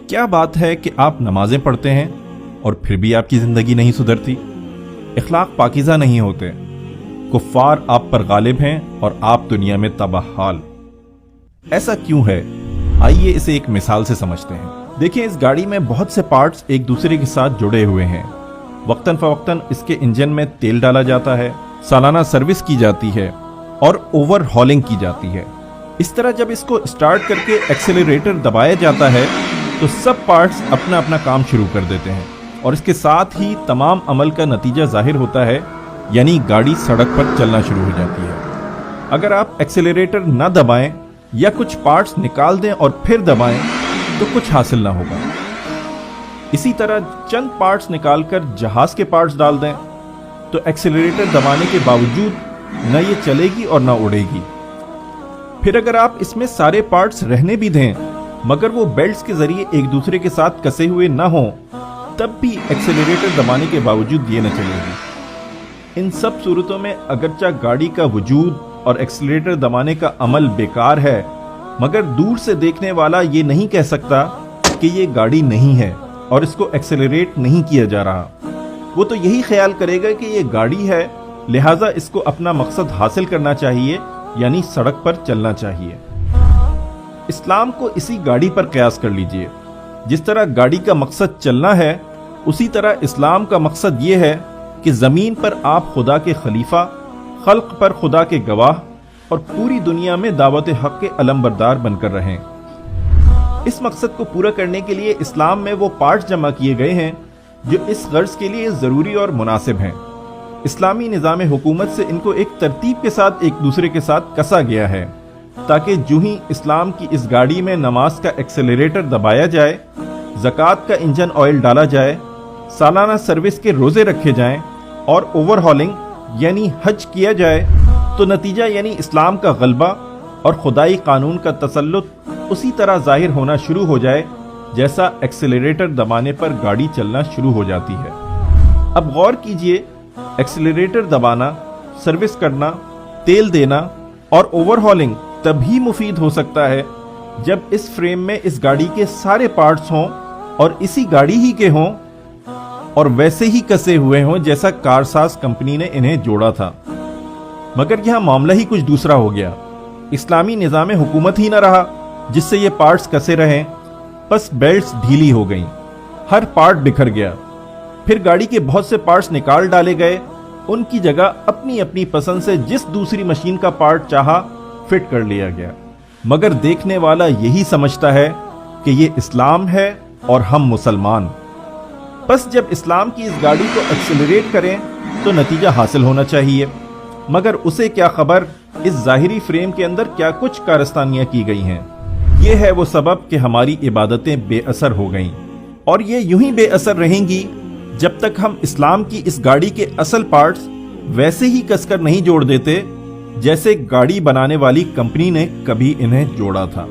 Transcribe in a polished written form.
کیا بات ہے کہ آپ نمازیں پڑھتے ہیں اور پھر بھی آپ کی زندگی نہیں سدھرتی، اخلاق پاکیزہ نہیں ہوتے، کفار آپ پر غالب ہیں اور آپ دنیا میں تباہ حال۔ ایسا کیوں ہے؟ آئیے اسے ایک مثال سے سمجھتے ہیں۔ دیکھیں، اس گاڑی میں بہت سے پارٹس ایک دوسرے کے ساتھ جڑے ہوئے ہیں۔ وقتاً فوقتاً اس کے انجن میں تیل ڈالا جاتا ہے، سالانہ سروس کی جاتی ہے اور اوور ہالنگ کی جاتی ہے۔ اس طرح جب اس کو سٹارٹ کر کے ایکسیلریٹر دبایا جاتا ہے تو سب پارٹس اپنا اپنا کام شروع کر دیتے ہیں اور اس کے ساتھ ہی تمام عمل کا نتیجہ ظاہر ہوتا ہے، یعنی گاڑی سڑک پر چلنا شروع ہو جاتی ہے۔ اگر آپ ایکسیلریٹر نہ دبائیں یا کچھ پارٹس نکال دیں اور پھر دبائیں تو کچھ حاصل نہ ہوگا۔ اسی طرح چند پارٹس نکال کر جہاز کے پارٹس ڈال دیں تو ایکسیلریٹر دبانے کے باوجود نہ یہ چلے گی اور نہ اڑے گی۔ پھر اگر آپ اس میں سارے پارٹس رہنے بھی دیں مگر وہ بیلٹس کے ذریعے ایک دوسرے کے ساتھ کسے ہوئے نہ ہوں، تب بھی ایکسیلریٹر دبانے کے باوجود یہ نہ چلے گی۔ ان سب صورتوں میں اگرچہ گاڑی کا وجود اور ایکسیلریٹر دبانے کا عمل بیکار ہے، مگر دور سے دیکھنے والا یہ نہیں کہہ سکتا کہ یہ گاڑی نہیں ہے اور اس کو ایکسیلریٹ نہیں کیا جا رہا۔ وہ تو یہی خیال کرے گا کہ یہ گاڑی ہے، لہٰذا اس کو اپنا مقصد حاصل کرنا چاہیے، یعنی سڑک پر چلنا چاہیے۔ اسلام کو اسی گاڑی پر قیاس کر لیجئے۔ جس طرح گاڑی کا مقصد چلنا ہے، اسی طرح اسلام کا مقصد یہ ہے کہ زمین پر آپ خدا کے خلیفہ، خلق پر خدا کے گواہ اور پوری دنیا میں دعوت حق کے علمبردار بن کر رہیں۔ اس مقصد کو پورا کرنے کے لیے اسلام میں وہ پارٹس جمع کیے گئے ہیں جو اس غرض کے لیے ضروری اور مناسب ہیں۔ اسلامی نظام حکومت سے ان کو ایک ترتیب کے ساتھ ایک دوسرے کے ساتھ کسا گیا ہے تاکہ جو ہی اسلام کی اس گاڑی میں نماز کا ایکسیلریٹر دبایا جائے، زکوٰۃ کا انجن آئل ڈالا جائے، سالانہ سروس کے روزے رکھے جائیں اور اوور ہالنگ یعنی حج کیا جائے تو نتیجہ یعنی اسلام کا غلبہ اور خدائی قانون کا تسلط اسی طرح ظاہر ہونا شروع ہو جائے جیسا ایکسیلریٹر دبانے پر گاڑی چلنا شروع ہو جاتی ہے۔ اب غور کیجئے، ایکسیلریٹر دبانا، سروس کرنا، تیل دینا اور اوور ہالنگ تبھی مفید ہو سکتا ہے جب اس فریم میں اس گاڑی کے سارے پارٹس ہوں اور اسی گاڑی ہی کے ہوں اور ویسے ہی کسے ہوئے ہوں جیسا کارساز کمپنی نے انہیں جوڑا تھا۔ مگر یہاں معاملہ ہی کچھ دوسرا ہو گیا۔ اسلامی نظام حکومت ہی نہ رہا جس سے یہ پارٹس کسے رہیں، بس بیلٹس ڈھیلی ہو گئیں، ہر پارٹ بکھر گیا۔ پھر گاڑی کے بہت سے پارٹس نکال ڈالے گئے، ان کی جگہ اپنی اپنی پسند سے جس دوسری مشین کا پارٹ چاہا فٹ کر لیا گیا۔ مگر دیکھنے والا یہی سمجھتا ہے کہ یہ اسلام ہے اور ہم مسلمان۔ بس جب اسلام کی اس گاڑی کو ایکسیلریٹ کریں تو نتیجہ حاصل ہونا چاہیے، مگر اسے کیا خبر اس ظاہری فریم کے اندر کیا کچھ کارستانیاں کی گئی ہیں۔ یہ ہے وہ سبب کہ ہماری عبادتیں بے اثر ہو گئیں، اور یہ یوں ہی بے اثر رہیں گی جب تک ہم اسلام کی اس گاڑی کے اصل پارٹس ویسے ہی کس کر نہیں جوڑ دیتے جیسے گاڑی بنانے والی کمپنی نے کبھی انہیں جوڑا تھا۔